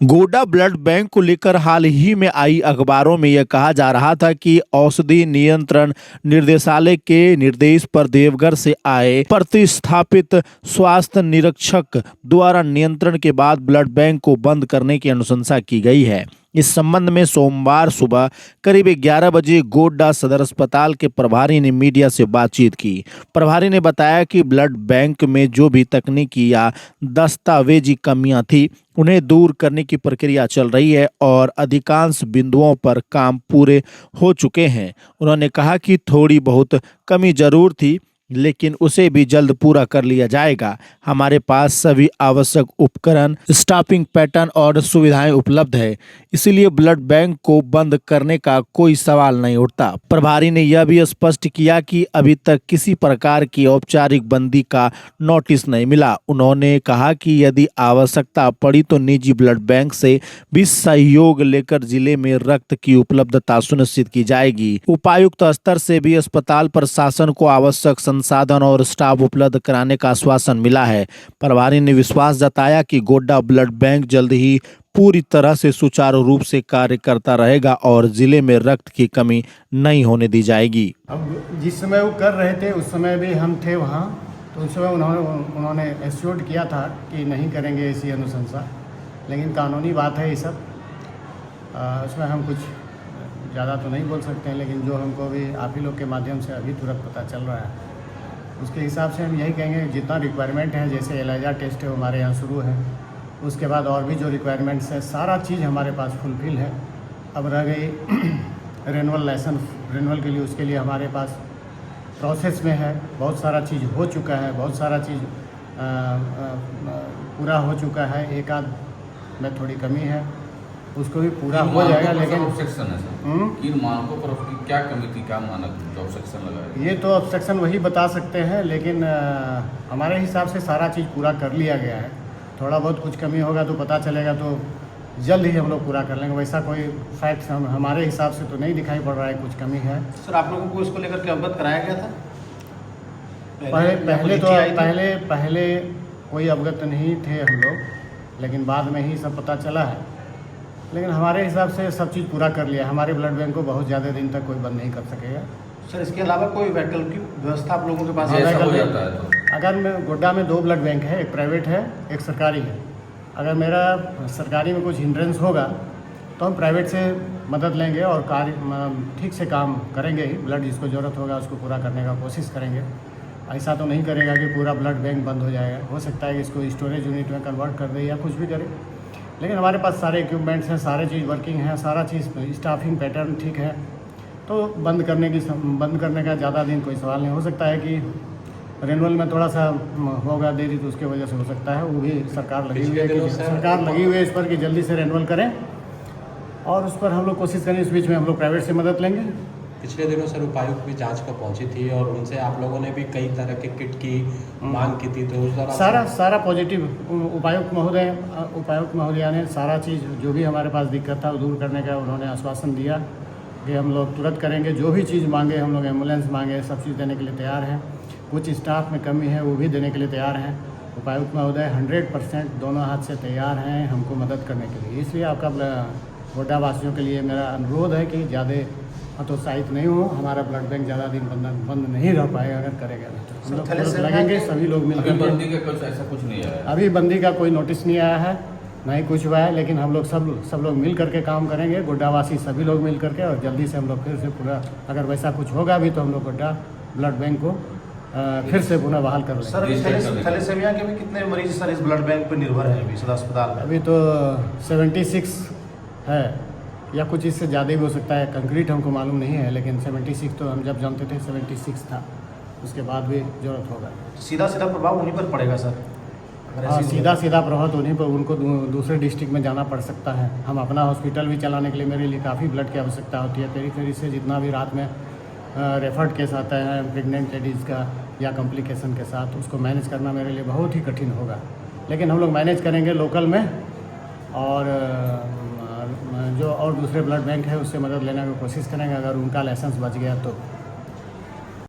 Godda blood bank को लेकर हाल ही में आई अखबारों में यह कहा जा रहा था कि औषधि नियंत्रण निर्देशालय के निर्देश पर देवघर से आए प्रतिस्थापित स्वास्थ्य निरीक्षक द्वारा नियंत्रण के बाद ब्लड बैंक को बंद करने की अनुशंसा की गई है। इस संबंध में सोमवार सुबह करीब 11 बजे गोड्डा सदर अस्पताल के प्रभारी ने मीडिया से बातचीत की। प्रभारी ने बताया कि ब्लड बैंक में जो भी तकनीकी या दस्तावेजी कमियां थी उन्हें दूर करने की प्रक्रिया चल रही है और अधिकांश बिंदुओं पर काम पूरे हो चुके हैं। उन्होंने कहा कि थोड़ी बहुत कमी जरूर थी लेकिन उसे भी जल्द पूरा कर लिया जाएगा। हमारे पास सभी आवश्यक उपकरण, स्टाफिंग पैटर्न और सुविधाएं उपलब्ध है, इसलिए ब्लड बैंक को बंद करने का कोई सवाल नहीं उठता। प्रभारी ने यह भी स्पष्ट किया कि अभी तक किसी प्रकार की औपचारिक बंदी का नोटिस नहीं मिला। उन्होंने कहा कि यदि आवश्यकता पड़ी तो निजी ब्लड बैंक से भी सहयोग लेकर जिले में रक्त की उपलब्धता सुनिश्चित की जाएगी। उपायुक्त स्तर से भी अस्पताल प्रशासन को आवश्यक संसाधन और स्टाफ उपलब्ध कराने का आश्वासन मिला है। प्रभारी ने विश्वास जताया कि गोड्डा ब्लड बैंक जल्द ही पूरी तरह से सुचारू रूप से कार्य करता रहेगा और जिले में रक्त की कमी नहीं होने दी जाएगी। अब जिस समय वो कर रहे थे उस समय भी हम थे वहाँ, तो उस समय उन्होंने एश्योर्ड किया था कि नहीं करेंगे ऐसी अनुशंसा, लेकिन कानूनी बात है ये सब। उसमें हम कुछ ज़्यादा तो नहीं बोल सकते हैं, लेकिन जो हमको भी आप ही लोग के माध्यम से अभी तुरंत पता चल रहा है उसके हिसाब से हम यही कहेंगे जितना रिक्वायरमेंट है, जैसे एलाइजा टेस्ट है हमारे यहाँ शुरू है, उसके बाद और भी जो रिक्वायरमेंट्स है सारा चीज़ हमारे पास फुलफिल है। अब रह गई रेनुअल लाइसेंस, रेनुअल के लिए उसके लिए हमारे पास प्रोसेस में है, बहुत सारा चीज़ हो चुका है, बहुत सारा चीज़ पूरा हो चुका है। एक आध में थोड़ी कमी है, उसको भी पूरा हो जाएगा। लेकिन ऑब्जेक्शन है सर, इन मानकों पर आपकी क्या कमी थी, क्या मानक जो ऑब्जेक्शन लगा है? ये तो ऑब्जेक्शन वही बता सकते हैं, लेकिन हमारे हिसाब से सारा चीज़ पूरा कर लिया गया है। थोड़ा बहुत कुछ कमी होगा तो पता चलेगा, तो जल्द ही हम लोग पूरा कर लेंगे। वैसा कोई फैक्ट हमारे हिसाब से तो नहीं दिखाई पड़ रहा है कुछ कमी है। सर आप लोगों को इसको लेकर के अवगत कराया गया था? पहले कोई अवगत नहीं थे हम लोग, लेकिन बाद में ही सब पता चला है। लेकिन हमारे हिसाब से सब चीज़ पूरा कर लिया। हमारे ब्लड बैंक को बहुत ज़्यादा दिन तक कोई बंद नहीं कर सकेगा। सर इसके अलावा कोई वैकल्पिक व्यवस्था आप लोगों के पास ऐसा हो जाता है तो अगर गोड्डा में 2 ब्लड बैंक है, एक प्राइवेट है एक सरकारी है। अगर मेरा सरकारी में कुछ हिंड्रेंस होगा तो हम प्राइवेट से मदद लेंगे और कार्य ठीक से काम करेंगे ही। ब्लड जिसको ज़रूरत होगा उसको पूरा करने का कोशिश करेंगे। ऐसा तो नहीं करेगा कि पूरा ब्लड बैंक बंद हो जाएगा। हो सकता है कि इसको स्टोरेज यूनिट में कन्वर्ट कर दे या कुछ भी करे, लेकिन हमारे पास सारे इक्विपमेंट्स हैं, सारे चीज़ वर्किंग है, सारा चीज़ स्टाफिंग पैटर्न ठीक है। तो बंद करने का ज़्यादा दिन कोई सवाल नहीं। हो सकता है कि रेनुअल में थोड़ा सा होगा देरी, तो उसके वजह से हो सकता है। वो भी सरकार लगी हुई है इस पर कि जल्दी से रेनुअल करें, और उस पर हम लोग कोशिश करें। इस बीच में हम लोग प्राइवेट से मदद लेंगे। पिछले दिनों सर उपायुक्त भी जांच को पहुंची थी और उनसे आप लोगों ने भी कई तरह के किट की मांग की थी, तो उस दौरान सारा पॉजिटिव उपायुक्त महोदया ने सारा चीज़ जो भी हमारे पास दिक्कत था वो दूर करने का उन्होंने आश्वासन दिया कि हम लोग तुरंत करेंगे। जो भी चीज़ मांगे, हम लोग एम्बुलेंस मांगे, सब चीज़ देने के लिए तैयार हैं। कुछ स्टाफ में कमी है वो भी देने के लिए तैयार हैं। उपायुक्त महोदय 100% दोनों हाथ से तैयार हैं हमको मदद करने के लिए। इसलिए आपका गोड्डा वासियों के लिए मेरा अनुरोध है कि ज़्यादा हतोत्साहित नहीं हो। हमारा ब्लड बैंक ज़्यादा दिन बंद नहीं रह पाएगा अगर करेगा तो। हम लोग लगेंगे सभी लोग मिलकर। बंदी का कुछ ऐसा कुछ नहीं आया अभी बंदी का कोई नोटिस नहीं आया है, नहीं कुछ हुआ है, लेकिन हम लोग सब लोग मिल करके काम करेंगे। गोड्डावासी सभी लोग मिल करके, और जल्दी से हम लोग फिर से पूरा, अगर वैसा कुछ होगा भी तो हम लोग गोड्डा ब्लड बैंक को फिर से पुनः बहाल कर लेंगे। सर थैलेसेमिया के भी कितने मरीज सर इस ब्लड बैंक पर निर्भर हैं अभी सदर अस्पताल में? अभी तो 76 है या कुछ इससे ज़्यादा ही हो सकता है, कंक्रीट हमको मालूम नहीं है, लेकिन 76 तो हम जब जानते थे 76 था। उसके बाद भी ज़रूरत होगा। सीधा प्रभाव उन्हीं पर पड़ेगा सर? हाँ, सीधा प्रभाव तो उन्हीं पर, उनको दूसरे डिस्ट्रिक्ट में जाना पड़ सकता है। हम अपना हॉस्पिटल भी चलाने के लिए मेरे लिए काफ़ी ब्लड की आवश्यकता होती है। पेरी से जितना भी रात में रेफर्ड केस आता है प्रेग्नेंट लेडीज़ का या कॉम्प्लिकेशन के साथ, उसको मैनेज करना मेरे लिए बहुत ही कठिन होगा। लेकिन हम लोग मैनेज करेंगे लोकल में, और जो और दूसरे ब्लड बैंक है उससे मदद लेने की कोशिश करेंगे। अगर उनका लाइसेंस बच गया तो